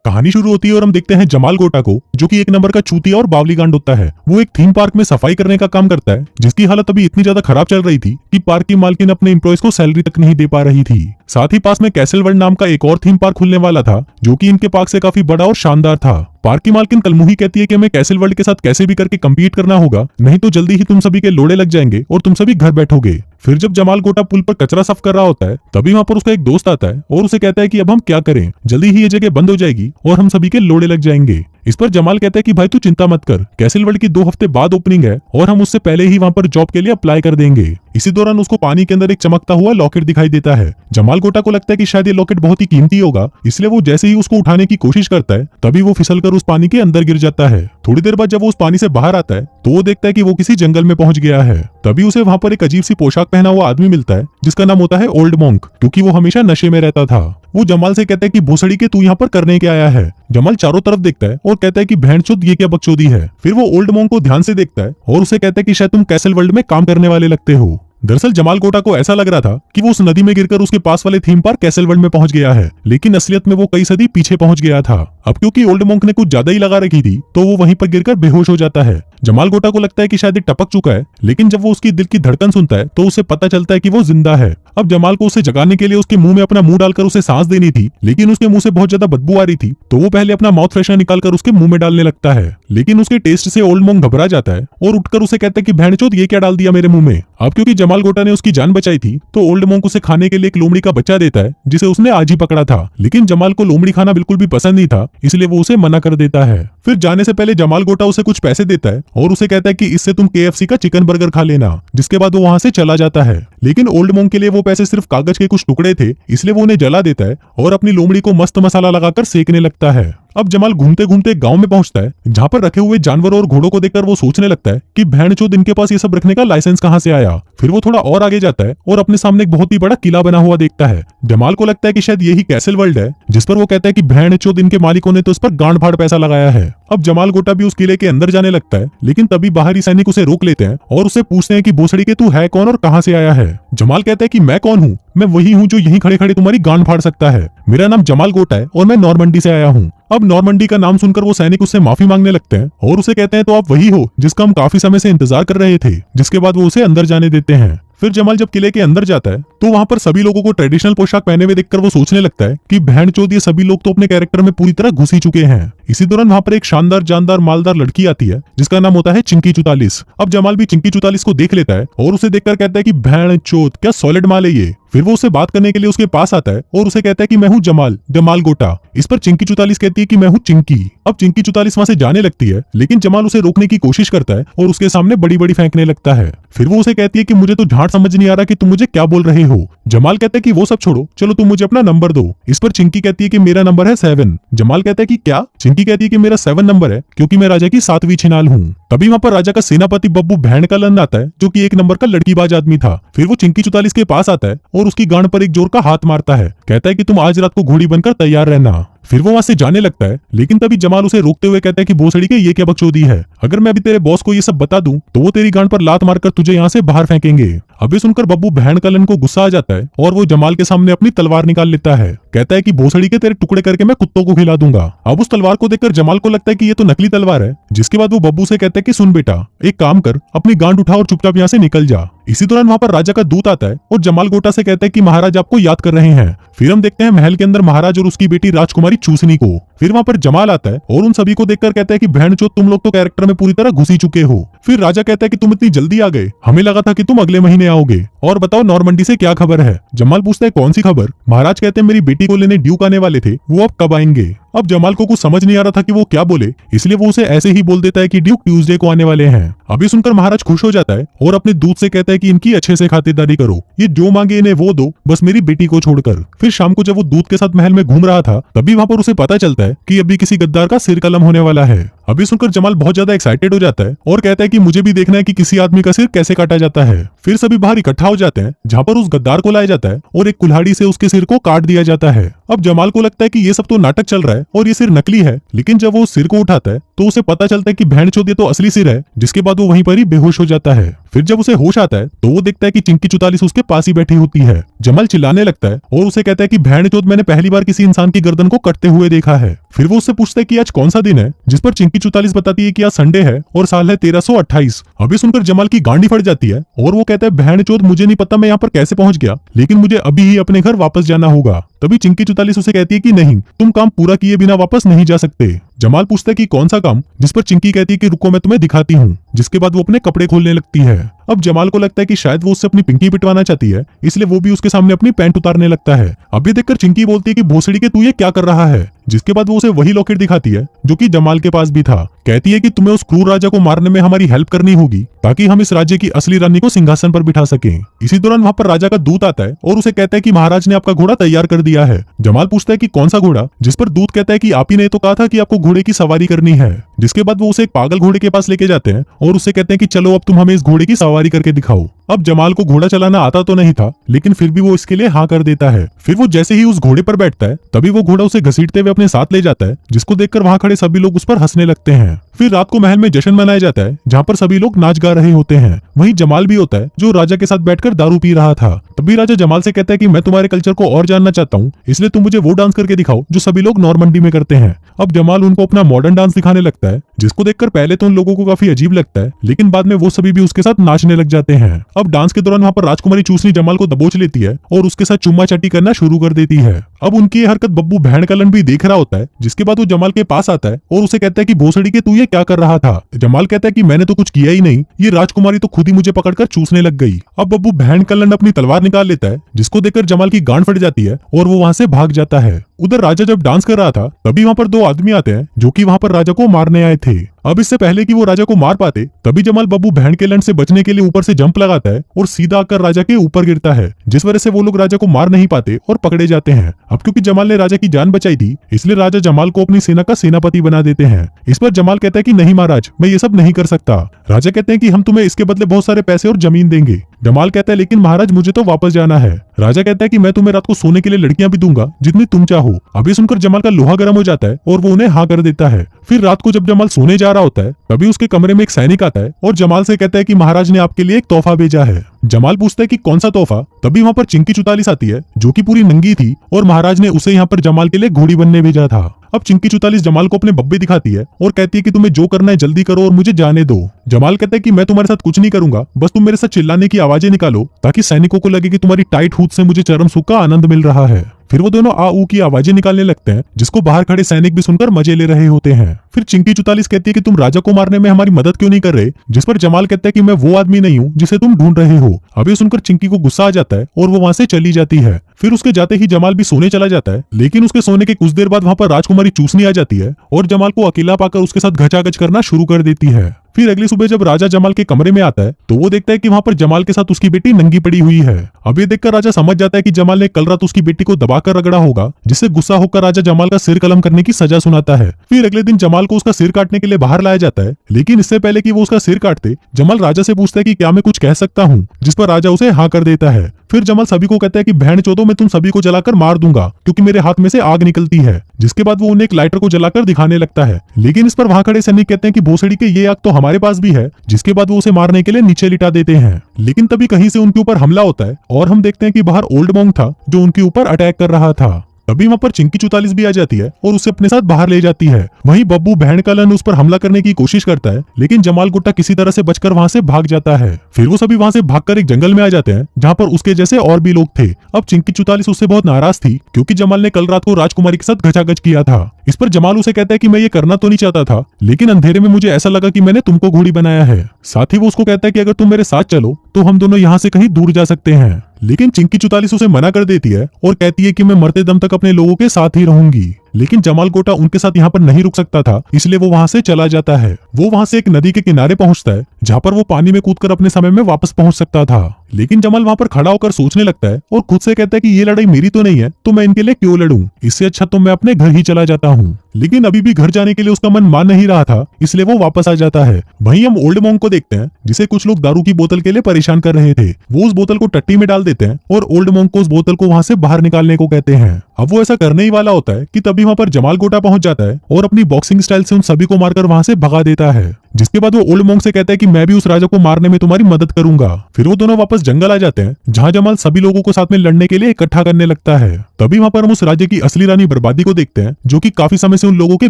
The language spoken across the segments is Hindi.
कहानी शुरू होती है और हम देखते हैं जमाल गोटा को, जो कि एक नंबर का चूतिया और बावली गांड होता है। वो एक थीम पार्क में सफाई करने का काम करता है, जिसकी हालत अभी इतनी ज्यादा खराब चल रही थी कि पार्क की मालकिन अपने एम्प्लॉयज को सैलरी तक नहीं दे पा रही थी। साथ ही पास में कैसल वर्ल्ड नाम का एक और थीम पार्क खुलने वाला था, जो कि इनके पार्क से काफी बड़ा और शानदार था। पार्क की मालकिन कलमुही कहती है कि हमें कैसल वर्ल्ड के साथ कैसे भी करके कम्पीट करना होगा, नहीं तो जल्दी ही तुम सभी के लोड़े लग जाएंगे और तुम सभी घर बैठोगे। फिर जब जमाल गोटा पुल पर कचरा साफ कर रहा होता है, तभी वहां पर उसका एक दोस्त आता है और उसे कहता है कि अब हम क्या करें, जल्दी ही ये जगह बंद हो जाएगी और हम सभी के लोड़े लग जाएंगे। इस पर जमाल कहता है कि भाई तू चिंता मत कर, कैसल वर्ल्ड की 2 हफ्ते बाद ओपनिंग है और हम उससे पहले ही वहां पर जॉब के लिए अप्लाई कर देंगे। इसी दौरान उसको पानी के अंदर एक चमकता हुआ लॉकेट दिखाई देता है। जमाल गोटा को लगता है कि शायद ये लॉकेट बहुत ही कीमती होगा, इसलिए वो जैसे ही उसको उठाने की कोशिश करता है, तभी वो फिसलकर उस पानी के अंदर गिर जाता है। थोड़ी देर बाद जब वो उस पानी से बाहर आता है, तो वो देखता है कि वो किसी जंगल में पहुंच गया है। तभी उसे वहां पर एक अजीब सी पोशाक पहना हुआ आदमी मिलता है, जिसका नाम होता है ओल्ड मॉन्क, क्योंकि वो हमेशा नशे में रहता था। वो जमाल से कहता है कि भोसड़ी के तू यहाँ पर करने क्या आया है। जमाल चारों तरफ देखता है और कहता है कि भेड़चोद ये क्या बकचोदी है। फिर वो ओल्ड मॉन्क को ध्यान से देखता है और उसे कहता है कि शायद तुम कैसल वर्ल्ड में काम करने वाले लगते हो। दरअसल जमाल गोटा को ऐसा लग रहा था कि वो उस नदी में गिरकर उसके पास वाले थीम पार्क कैसल वर्ल्ड में पहुंच गया है, लेकिन असलियत में वो कई सदी पीछे पहुंच गया था। अब क्योंकि ओल्ड मॉन्क ने कुछ ज्यादा ही लगा रखी थी, तो वो वहीं पर गिरकर बेहोश हो जाता है। जमाल गोटा को लगता है कि शायद ये टपक चुका है, लेकिन जब वो उसकी दिल की धड़कन सुनता है, तो उसे पता चलता है कि वो जिंदा है। अब जमाल को उसे जगाने के लिए उसके मुंह में अपना मुंह डालकर उसे सांस देनी थी, लेकिन उसके मुंह से बहुत ज्यादा बदबू आ रही थी, तो वो पहले अपना माउथ फ्रेशनर निकालकर उसके मुंह में डालने लगता है। लेकिन उसके टेस्ट से ओल्ड मॉन्क घबरा जाता है और उठकर उसे कहता है कि भेड़चोद ये क्या डाल दिया मेरे मुंह में। अब क्योंकि जमाल गोटा ने उसकी जान बचाई थी, तो ओल्ड मॉन्क उसे खाने के लिए एक लोमड़ी का बच्चा देता है, जिसे उसने आज ही पकड़ा था। लेकिन जमाल को लोमड़ी खाना बिल्कुल भी पसंद नहीं था, इसलिए वो उसे मना कर देता है। फिर जाने से पहले जमाल गोटा उसे कुछ पैसे देता है और उसे कहता है कि इससे तुम KFC का चिकन बर्गर खा लेना, जिसके बाद वो वहां से चला जाता है। लेकिन ओल्ड मॉन्क के लिए वो पैसे सिर्फ कागज के कुछ टुकड़े थे, इसलिए वो उन्हें जला देता है और अपनी लोमड़ी को मस्त मसाला लगाकर सेकने लगता है। अब जमाल घूमते घूमते गांव में पहुंचता है, जहां पर रखे हुए जानवरों और घोड़ों को देखकर वो सोचने लगता है कि भेड़चोद इनके पास ये सब रखने का लाइसेंस कहां से आया। फिर वो थोड़ा और आगे जाता है और अपने सामने एक बहुत ही बड़ा किला बना हुआ देखता है। जमाल को लगता है कि शायद यही कैसल वर्ल्ड है, जिस पर वो कहता है कि भेड़चोद इनके मालिकों ने तो इस पर गांड फाड़ पैसा लगाया है। अब जमाल गोटा भी उस किले के अंदर जाने लगता है, लेकिन तभी बाहरी सैनिक उसे रोक लेते हैं और उससे पूछते हैं कि भोसड़ी के तू है कौन और कहां से आया है। जमाल कहता है कि मैं कौन हूँ, मैं वही हूँ जो यहीं खड़े खड़े तुम्हारी गांड फाड़ सकता है। मेरा नाम जमाल गोटा है और मैं नॉर्मंडी से आया हूँ। अब नॉर्मंडी का नाम सुनकर वो सैनिक उससे माफी मांगने लगते हैं और उसे कहते हैं तो आप वही हो जिसका हम काफी समय से इंतजार कर रहे थे, जिसके बाद वो उसे अंदर जाने देते हैं। फिर जमाल जब किले के अंदर जाता है, तो वहां पर सभी लोगों को ट्रेडिशनल पोशाक पहने हुए देखकर वो सोचने लगता है कि भेड़चोद ये सभी लोग तो अपने कैरेक्टर में पूरी तरह घुस ही चुके हैं। इसी दौरान वहां पर एक शानदार जानदार मालदार लड़की आती है, जिसका नाम होता है चिंकी 44। अब जमाल भी चिंकी 44 को देख लेता है और उसे देखकर कहता है कि भेड़चोद क्या सॉलिड माल है ये। फिर वो उसे बात करने के लिए उसके पास आता है और उसे कहता है कि मैं हूँ जमाल गोटा। इस पर चिंकी 44 कहती है कि मैं हूँ चिंकी। अब चिंकी 44 वहां से जाने लगती है, लेकिन जमाल उसे रोकने की कोशिश करता है और उसके सामने बड़ी बड़ी फेंकने लगता है। फिर वो उसे कहती है कि मुझे तो झाट समझ नहीं आ रहा कि तुम मुझे क्या बोल रहे हो। जमाल कहता है कि वो सब छोड़ो, चलो तुम मुझे अपना नंबर दो। इस पर चिंकी कहती है कि मेरा नंबर है 7। जमाल कहता है कि क्या? चिंकी कहती है कि मेरा 7 नंबर है, क्योंकि मैं राजा की 7वीं छिनाल हूँ। तभी वहां पर राजा का सेनापति बब्बू भैंड का लन आता है, जो कि 1 नंबर का लड़कीबाज आदमी था। फिर वो चिंकी 44 के पास आता है और उसकी गांड पर एक जोर का हाथ मारता है। कहता है कि तुम आज रात को घोड़ी बनकर तैयार रहना। फिर वो वहां से जाने लगता है, लेकिन तभी जमाल उसे रोकते हुए कहता है कि भोसड़ी के ये क्या बकचोदी है। अगर मैं अभी तेरे बॉस को ये सब बता दूं, तो वो तेरी गांड पर लात मारकर तुझे यहाँ से बाहर फेंकेंगे। अभी सुनकर बब्बू भैंड कलन को गुस्सा आ जाता है और वो जमाल के सामने अपनी तलवार निकाल लेता है। कहता है कि भोसड़ी के तेरे टुकड़े करके मैं कुत्तों को खिला दूंगा। अब उस तलवार को देखकर जमाल को लगता है कि ये तो नकली तलवार है, जिसके बाद वो बब्बू से कहता है कि सुन बेटा, एक काम कर, अपनी गांड उठा और चुपचाप यहाँ से निकल जा। इसी दौरान वहां पर राजा का दूत आता है और जमाल गोटा से कहता है कि महाराज आपको याद कर रहे हैं। फिर हम देखते हैं महल के अंदर महाराज और उसकी बेटी राजकुमारी चूसनी को। फिर वहां पर जमाल आता है और उन सभी को देखकर कहता है कि भेड़चोद तुम लोग तो कैरेक्टर में पूरी तरह घुस ही चुके हो। फिर राजा कहता है कि तुम इतनी जल्दी आ गए, हमें लगा था कि तुम अगले महीने आओगे। और बताओ नॉर्मंडी से क्या खबर है? जमाल पूछता है कौन सी खबर? महाराज कहते हैं मेरी बेटी को लेने ड्यूक आने वाले थे, वो अब कब आएंगे? अब जमाल को कुछ समझ नहीं आ रहा था कि वो क्या बोले, इसलिए वो उसे ऐसे ही बोल देता है कि ड्यूक ट्यूसडे को आने वाले हैं। अभी सुनकर महाराज खुश हो जाता है और अपने दूत से कहता है कि इनकी अच्छे से खातिरदारी करो, ये जो मांगे इन्हें वो दो, बस मेरी बेटी को छोड़कर। फिर शाम को जब वो दूत के साथ महल में घूम रहा था, तभी वहां पर उसे पता चलता है कि अभी किसी गद्दार का सिर कलम होने वाला है। अभी सुनकर जमाल बहुत ज्यादा एक्साइटेड हो जाता है और कहता है कि मुझे भी देखना है कि किसी आदमी का सिर कैसे काटा जाता है। फिर सभी बाहर इकट्ठा हो जाते हैं जहाँ पर उस गद्दार को लाया जाता है और एक कुल्हाड़ी से उसके सिर को काट दिया जाता है। अब जमाल को लगता है कि ये सब तो नाटक चल रहा है और ये सिर नकली है, लेकिन जब वो उस सिर को उठाता है तो उसे पता चलता है कि भेड़चोद ये तो असली सिर है, जिसके बाद वो वहीं पर ही बेहोश हो जाता है। फिर जब उसे होश आता है तो वो देखता है कि चिंकी 44 उसके पास ही बैठी होती है। जमाल चिल्लाने लगता है और उसे कहता है कि भेड़चोद मैंने पहली बार किसी इंसान की गर्दन को कटते हुए देखा है। फिर वो उससे पूछता है कि आज कौन सा दिन है, जिस पर चिंकी 44 बताती है कि आज संडे है और साल है 1328। अभी सुनकर जमाल की गांडी फट जाती है और वो कहता है भेड़चोद मुझे नहीं पता मैं यहाँ पर कैसे पहुंच गया, लेकिन मुझे अभी ही अपने घर वापस जाना होगा। तभी चिंकी 44 उसे कहती है कि नहीं, तुम काम पूरा किए बिना वापस नहीं जा सकते। जमाल पूछता है कि कौन सा काम, जिस पर चिंकी कहती है कि रुको मैं तुम्हें दिखाती हूँ, जिसके बाद वो अपने कपड़े खोलने लगती है। अब जमाल को लगता है कि शायद वो उससे अपनी पिंकी पिटवाना चाहती है, इसलिए वो भी उसके सामने अपनी पैंट उतारने लगता है। अभी देखकर चिंकी बोलती है कि भोसड़ी के तू ये क्या कर रहा है, जिसके बाद वो उसे वही लॉकेट दिखाती है जो कि जमाल के पास भी था। कहती है कि तुम्हें उस क्रूर राजा को मारने में हमारी हेल्प करनी होगी ताकि हम इस राज्य की असली रानी को सिंहासन पर बिठा सकें। इसी दौरान वहाँ पर राजा का दूत आता है और उसे कहता है कि महाराज ने आपका घोड़ा तैयार कर दिया है। जमाल पूछता है कि कौन सा घोड़ा, जिस पर दूत कहता है कि आप ही ने तो कहा था कि आपको घोड़े की सवारी करनी है। जिसके बाद वो उसे एक पागल घोड़े के पास लेके जाते हैं और उससे कहते हैं कि चलो अब तुम हमें इस घोड़े की सवारी करके दिखाओ। अब जमाल को घोड़ा चलाना आता तो नहीं था, लेकिन फिर भी वो इसके लिए हाँ कर देता है। फिर वो जैसे ही उस घोड़े पर बैठता है तभी वो घोड़ा उसे घसीटते हुए अपने साथ ले जाता है, जिसको देखकर वहाँ खड़े सभी लोग उस पर हंसने लगते हैं। फिर रात को महल में जश्न मनाया जाता है जहाँ पर सभी लोग नाच गा रहे होते हैं। वहीं जमाल भी होता है जो राजा के साथ बैठकर दारू पी रहा था। तभी राजा जमाल से कहता है कि मैं तुम्हारे कल्चर को और जानना चाहता हूँ, इसलिए तुम मुझे वो डांस करके दिखाओ जो सभी लोग नॉर्मंडी में करते हैं। अब जमाल उनको अपना मॉडर्न डांस दिखाने लगता है, जिसको देखकर पहले तो उन लोगों को काफी अजीब लगता है, लेकिन बाद में वो सभी भी उसके साथ नाचने लग जाते हैं। अब डांस के दौरान वहाँ पर राजकुमारी चूसनी जमाल को दबोच लेती है और उसके साथ चुम्मा चाटी करना शुरू कर देती है। अब उनकी ये हरकत बब्बू भेड़कलन भी देख रहा होता है, जिसके बाद वो जमाल के पास आता है और उसे कहता है कि भोसड़ी के तू ये क्या कर रहा था। जमाल कहता है कि मैंने तो कुछ किया ही नहीं, ये राजकुमारी तो खुद ही मुझे पकड़कर चूसने लग गई। अब बब्बू भेड़कलन अपनी तलवार निकाल लेता है, जिसको देखकर जमाल की गांड फट जाती है और वो वहाँ से भाग जाता है। उधर राजा जब डांस कर रहा था तभी वहाँ पर दो आदमी आते हैं जो कि वहाँ पर राजा को मारने आए थे। अब इससे पहले कि वो राजा को मार पाते तभी जमाल बब्बू भेड़कलन से बचने के लिए ऊपर से जंप लगाता है और सीधा आकर राजा के ऊपर गिरता है, जिस वजह से वो लोग राजा को मार नहीं पाते और पकड़े जाते हैं। अब क्योंकि जमाल ने राजा की जान बचाई थी, इसलिए राजा जमाल को अपनी सेना का सेनापति बना देते हैं। इस पर जमाल कहता है कि नहीं महाराज, मैं ये सब नहीं कर सकता। राजा कहते हैं कि हम तुम्हें इसके बदले बहुत सारे पैसे और जमीन देंगे। जमाल कहता है लेकिन महाराज मुझे तो वापस जाना है। राजा कहता है कि मैं तुम्हें रात को सोने के लिए लड़कियां भी दूंगा जितनी तुम चाहो। अभी सुनकर जमाल का लोहा गर्म हो जाता है और वो उन्हें हाँ कर देता है। फिर रात को जब जमाल सोने जा रहा होता है तभी उसके कमरे में एक सैनिक आता है और जमाल से कहता है कि महाराज ने आपके लिए एक तोहफा भेजा है। जमाल पूछता है कि कौन सा तोहफा। तभी वहाँ पर चिंकी 44 आती है जो कि पूरी नंगी थी और महाराज ने उसे यहाँ पर जमाल के लिए घोड़ी बनने भेजा था। अब चिंकी 44 जमाल को अपने बब्बे दिखाती है और कहती है कि तुम्हें जो करना है जल्दी करो और मुझे जाने दो। जमाल कहता है कि मैं तुम्हारे साथ कुछ नहीं करूंगा, बस तुम मेरे साथ चिल्लाने की आवाजें निकालो ताकि सैनिकों को लगे कि तुम्हारी टाइट हूद से मुझे चरम सुख का आनंद मिल रहा है। फिर वो दोनों आ ऊ की आवाजें निकालने लगते हैं, जिसको बाहर खड़े सैनिक भी सुनकर मजे ले रहे होते हैं। फिर चिंकी 44 कहती है कि तुम राजा को मारने में हमारी मदद क्यों नहीं कर रहे, जिस पर जमाल कहता है कि मैं वो आदमी नहीं हूँ जिसे तुम ढूंढ रहे हो। अभी सुनकर चिंकी को गुस्सा आ जाता है और वो वहाँ से चली जाती है। फिर उसके जाते ही जमाल भी सोने चला जाता है, लेकिन उसके सोने के कुछ देर बाद वहाँ पर राजकुमारी चूसनी आ जाती है और जमाल को अकेला पाकर उसके साथ घचाघच करना शुरू कर देती है। फिर अगली सुबह जब राजा जमाल के कमरे में आता है तो वो देखता है कि वहाँ पर जमाल के साथ उसकी बेटी नंगी पड़ी हुई है। अब ये देखकर राजा समझ जाता है कि जमाल ने कल रात उसकी बेटी को दबाकर रगड़ा होगा, जिससे गुस्सा होकर राजा जमाल का सिर कलम करने की सजा सुनाता है। फिर अगले दिन जमाल को उसका सिर काटने के लिए बाहर लाया जाता है, लेकिन इससे पहले कि वो उसका सिर काटते जमाल राजा से पूछता है कि क्या मैं कुछ कह सकता हूँ, जिस पर राजा उसे हाँ कर देता है। फिर जमाल सभी को कहता है कि बहन चोदो मैं तुम सभी को जलाकर मार दूंगा क्योंकि मेरे हाथ में से आग निकलती है। जिसके बाद वो उन्हें एक लाइटर को जलाकर दिखाने लगता है, लेकिन इस पर वहाँ खड़े सैनिक कहते हैं कि भोसड़ी के ये आग तो हमारे पास भी है। जिसके बाद वो उसे मारने के लिए नीचे लिटा देते हैं, लेकिन तभी कहीं से उनके ऊपर हमला होता है और हम देखते हैं कि बाहर ओल्ड मॉन्क था जो उनके ऊपर अटैक कर रहा था। तभी वहाँ पर चिंकी 44 भी आ जाती है और उसे अपने साथ बाहर ले जाती है। वहीं बब्बू भेड़कलन उस पर हमला करने की कोशिश करता है, लेकिन जमाल गुट्टा किसी तरह से बचकर वहाँ से भाग जाता है। फिर वो सभी वहाँ से भागकर एक जंगल में आ जाते हैं जहाँ पर उसके जैसे और भी लोग थे। अब चिंकी 44 उससे बहुत नाराज थी क्योंकि जमाल ने कल रात को राजकुमारी के साथ घचाघच किया था। इस पर जमाल उसे कहता है कि मैं ये करना तो नहीं चाहता था, लेकिन अंधेरे में मुझे ऐसा लगा कि मैंने तुमको घोड़ी बनाया है। साथ ही वो उसको कहता है कि अगर तुम मेरे साथ चलो तो हम दोनों यहाँ से कहीं दूर जा सकते हैं, लेकिन चिंकी 44 उसे मना कर देती है और कहती है कि मैं मरते दम तक अपने लोगों के साथ ही रहूंगी। लेकिन जमाल गोटा उनके साथ यहाँ पर नहीं रुक सकता था, इसलिए वो वहाँ से चला जाता है। वो वहाँ से एक नदी के किनारे पहुँचता है जहाँ पर वो पानी में कूदकर अपने समय में वापस पहुंच सकता था। लेकिन जमाल वहाँ पर खड़ा होकर सोचने लगता है और खुद से कहता है कि ये लड़ाई मेरी तो नहीं है, तो मैं इनके लिए क्यों लड़ूं, इससे अच्छा तो मैं अपने घर ही चला जाता हूँ। लेकिन अभी भी घर जाने के लिए उसका मन मान नहीं रहा था, इसलिए वो वापस आ जाता है। वहीं हम ओल्ड मॉन्क को देखते हैं, जिसे कुछ लोग दारू की बोतल के लिए परेशान कर रहे थे। वो उस बोतल को टट्टी में डाल देते हैं और ओल्ड मॉन्क को उस बोतल को वहां से बाहर निकालने को कहते हैं। अब वो ऐसा करने ही वाला होता है कि तभी वहां पर जमाल गोटा पहुंच जाता है और अपनी बॉक्सिंग स्टाइल से उन सभी को मारकर वहां से भगा देता है। जिसके बाद वो ओल्ड मॉन्क से कहता है कि मैं भी उस राजा को मारने में तुम्हारी मदद करूंगा। फिर वो दोनों वापस जंगल आ जाते हैं, जहां जमाल सभी लोगों को साथ में लड़ने के लिए इकट्ठा करने लगता है। तभी वहां पर हम उस राज्य की असली रानी बर्बादी को देखते हैं, जो कि काफी समय से उन लोगों के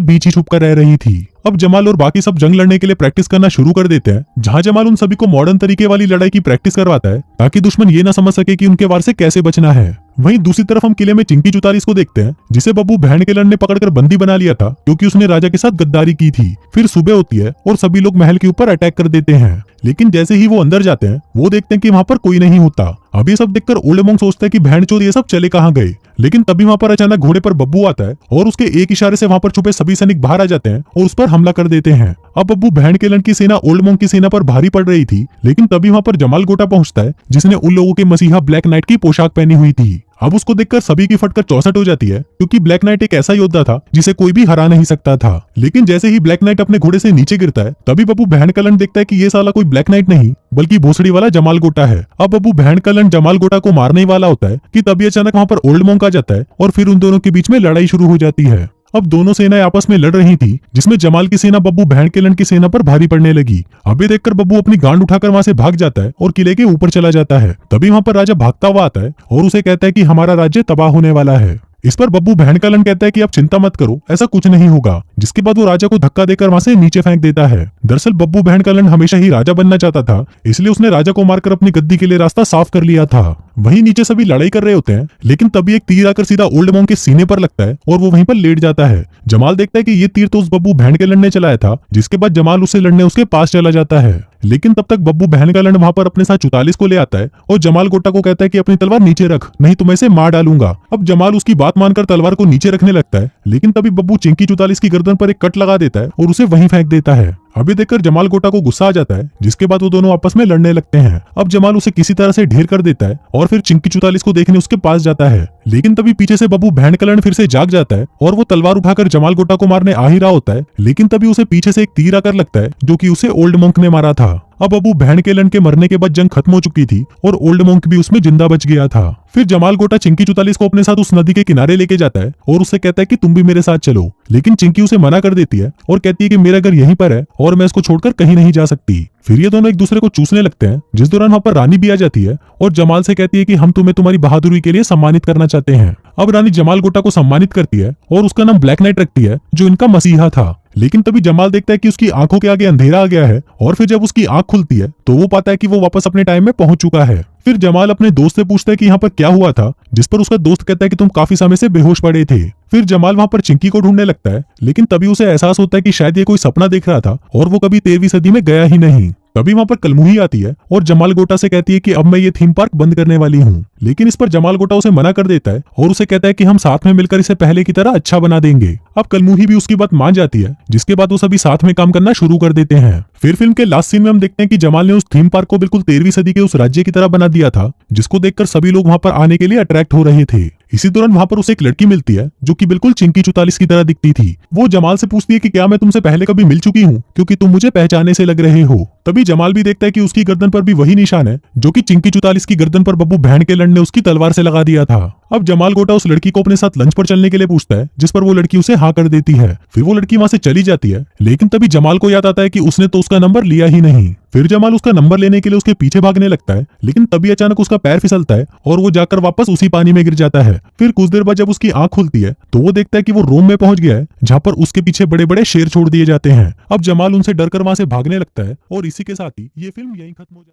बीच ही छुप कर रह रही थी। अब जमाल और बाकी सब जंग लड़ने के लिए प्रैक्टिस करना शुरू कर देते हैं, जहां जमाल उन सभी को मॉडर्न तरीके वाली लड़ाई की प्रैक्टिस करवाता है, ताकि दुश्मन ये ना समझ सके कि उनके वार से कैसे बचना है। वहीं दूसरी तरफ हम किले में चिंकी चुतालीस को देखते हैं, जिसे बब्बू भैंड के ने पकड़कर बंदी बना लिया था, क्योंकि उसने राजा के साथ गद्दारी की थी। फिर सुबह होती है और सभी लोग महल के ऊपर अटैक कर देते हैं। लेकिन जैसे ही वो अंदर जाते हैं, वो देखते हैं कि वहां पर कोई नहीं होता। अब ये सब देखकर ओल्ड मॉन्क सोचता है कि भैंड चोद ये सब चले कहाँ गए। लेकिन तभी वहां पर अचानक घोड़े पर बब्बू आता है और उसके एक इशारे से वहां पर छुपे सभी सैनिक बाहर आ जाते हैं और उस पर हमला कर देते हैं। अब बब्बू भैंड के की सेना ओल्ड मॉन्क की सेना पर भारी पड़ रही थी, लेकिन तभी वहां पर जमाल गोटा पहुंचता है, जिसने उन लोगों के मसीहा ब्लैक नाइट की पोशाक पहनी हुई थी। अब उसको देखकर सभी की फटकर 64 हो जाती है, क्योंकि ब्लैक नाइट एक ऐसा योद्धा था जिसे कोई भी हरा नहीं सकता था। लेकिन जैसे ही ब्लैक नाइट अपने घोड़े से नीचे गिरता है, तभी बब्बू भैंड का देखता है कि ये साला कोई ब्लैक नाइट नहीं बल्कि भोसड़ी वाला जमाल गोटा है। अब बब्बू भैंड का जमाल गोटा को मारने ही वाला होता है कि तभी अचानक वहां पर ओल्ड मॉन्क आ जाता है और फिर उन दोनों के बीच में लड़ाई शुरू हो जाती है। अब दोनों सेनाएं आपस में लड़ रही थी, जिसमें जमाल की सेना बब्बू भैंड के की सेना पर भारी पड़ने लगी। अब ये देखकर बब्बू अपनी गांड उठाकर वहां से भाग जाता है और किले के ऊपर चला जाता है। तभी वहां पर राजा भागता हुआ आता है और उसे कहता है कि हमारा राज्य तबाह होने वाला है। इस पर बब्बू भैंड का कहता है कि आप चिंता मत करो, ऐसा कुछ नहीं होगा। जिसके बाद वो राजा को धक्का देकर वहां से नीचे फेंक देता है। दरअसल बब्बू भैंड का हमेशा ही राजा बनना चाहता था, इसलिए उसने राजा को मारकर अपनी गद्दी के लिए रास्ता साफ कर लिया था। वहीं नीचे सभी लड़ाई कर रहे होते हैं, लेकिन तभी एक तीर आकर सीधा ओल्ड मॉन्क के सीने पर लगता है और वो वहीं पर लेट जाता है। जमाल देखता है कि ये तीर तो उस बब्बू भैंड के ने चलाया था, जिसके बाद जमाल उससे लड़ने उसके पास चला जाता है। लेकिन तब तक बब्बू भैंड का वहां पर अपने साथ 44 को ले आता है और जमाल गोटा को कहता है कि अपनी तलवार नीचे रख, नहीं तो मैं इसे मार डालूंगा। अब जमाल उसकी बात मानकर तलवार को नीचे रखने लगता है, लेकिन तभी बब्बू चिंकी 44 की गर्दन पर एक कट लगा देता है और उसे वहीं फेंक देता है। अभी देखकर जमाल गोटा को गुस्सा आ जाता है, जिसके बाद वो दोनों आपस में लड़ने लगते हैं। अब जमाल उसे किसी तरह से ढेर कर देता है और फिर चिंकी 44 को देखने उसके पास जाता है। लेकिन तभी पीछे से बब्बू भैंड का फिर से जाग जाता है और वो तलवार उठाकर जमाल गोटा को मारने आ ही रहा होता है, लेकिन तभी उसे पीछे से एक तीर आकर लगता है, जो कि उसे ओल्ड मॉन्क ने मारा था। अब बब्बू भैंड के मरने के बाद जंग खत्म हो चुकी थी और ओल्ड मॉन्क भी उसमें जिंदा बच गया था। फिर जमाल गोटा चिंकी 44 को अपने साथ उस नदी के किनारे लेके जाता है और उससे कहता है कि तुम भी मेरे साथ चलो। लेकिन चिंकी उसे मना कर देती है और कहती है कि मेरा घर यहीं पर है और मैं इसको छोड़कर कहीं नहीं जा सकती। फिर ये दोनों एक दूसरे को चूसने लगते हैं, जिस दौरान वहां पर रानी भी आ जाती है और जमाल से कहती है कि हम तुम्हें तुम्हारी बहादुरी के लिए सम्मानित करना चाहते हैं। अब रानी जमाल गोटा को सम्मानित करती है और उसका नाम ब्लैक नाइट रखती है, जो इनका मसीहा था। लेकिन तभी जमाल देखता है कि उसकी आंखों के आगे अंधेरा आ गया है और फिर जब उसकी आंख खुलती है तो वो पाता है कि वो वापस अपने टाइम में पहुंच चुका है। फिर जमाल अपने दोस्त से पूछता है कि यहाँ पर क्या हुआ था, जिस पर उसका दोस्त कहता है कि तुम काफी समय से बेहोश पड़े थे। फिर जमाल वहां पर चिंकी को ढूंढने लगता है, लेकिन तभी उसे एहसास होता है कि शायद ये कोई सपना देख रहा था और वो कभी 13वीं सदी में गया ही नहीं। तभी वहां पर कलमुही आती है और जमाल गोटा से कहती है कि अब मैं ये थीम पार्क बंद करने वाली हूँ। लेकिन इस पर जमाल गोटा उसे मना कर देता है और उसे कहता है कि हम साथ में मिलकर इसे पहले की तरह अच्छा बना देंगे। अब कलमुही भी उसकी बात मान जाती है, जिसके बाद वो सभी साथ में काम करना शुरू कर देते हैं। फिर फिल्म के लास्ट सीन में हम देखते हैं कि जमाल ने उस थीम पार्क को बिल्कुल 13वीं सदी के उस राज्य की तरह बना दिया था, जिसको देखकर सभी लोग वहां पर आने के लिए अट्रैक्ट हो रहे थे। इसी दौरान वहां पर उसे एक लड़की मिलती है, जो कि बिल्कुल चिंकी 44 की तरह दिखती थी। वो जमाल से पूछती है कि क्या मैं तुमसे पहले कभी मिल चुकी हूँ, क्योंकि तुम मुझे पहचाने से लग रहे हो। तभी जमाल भी देखता है कि उसकी गर्दन पर भी वही निशान है, जो कि चिंकी 44 की गर्दन पर बब्बू भैंड के ने उसकी तलवार से लगा दिया था। अब जमाल गोटा उस लड़की को अपने साथ लंच पर चलने के लिए पूछता है, जिस पर वो लड़की उसे हाँ कर देती है। फिर वो लड़की वहां से चली जाती है, लेकिन तभी जमाल को याद आता है कि उसने तो उसका नंबर लिया ही नहीं। फिर जमाल उसका नंबर लेने के लिए उसके पीछे भागने लगता है, लेकिन तभी अचानक उसका पैर फिसलता है और वो जाकर वापस उसी पानी में गिर जाता है। फिर कुछ देर बाद जब उसकी आंख खुलती है तो वो देखता है कि वो रोम में पहुंच गया है, जहां पर उसके पीछे बड़े बड़े शेर छोड़ दिए जाते हैं। अब जमाल उनसे डरकर वहां से भागने लगता है और इसी के साथ ही ये फिल्म यहीं खत्म हो जाती है।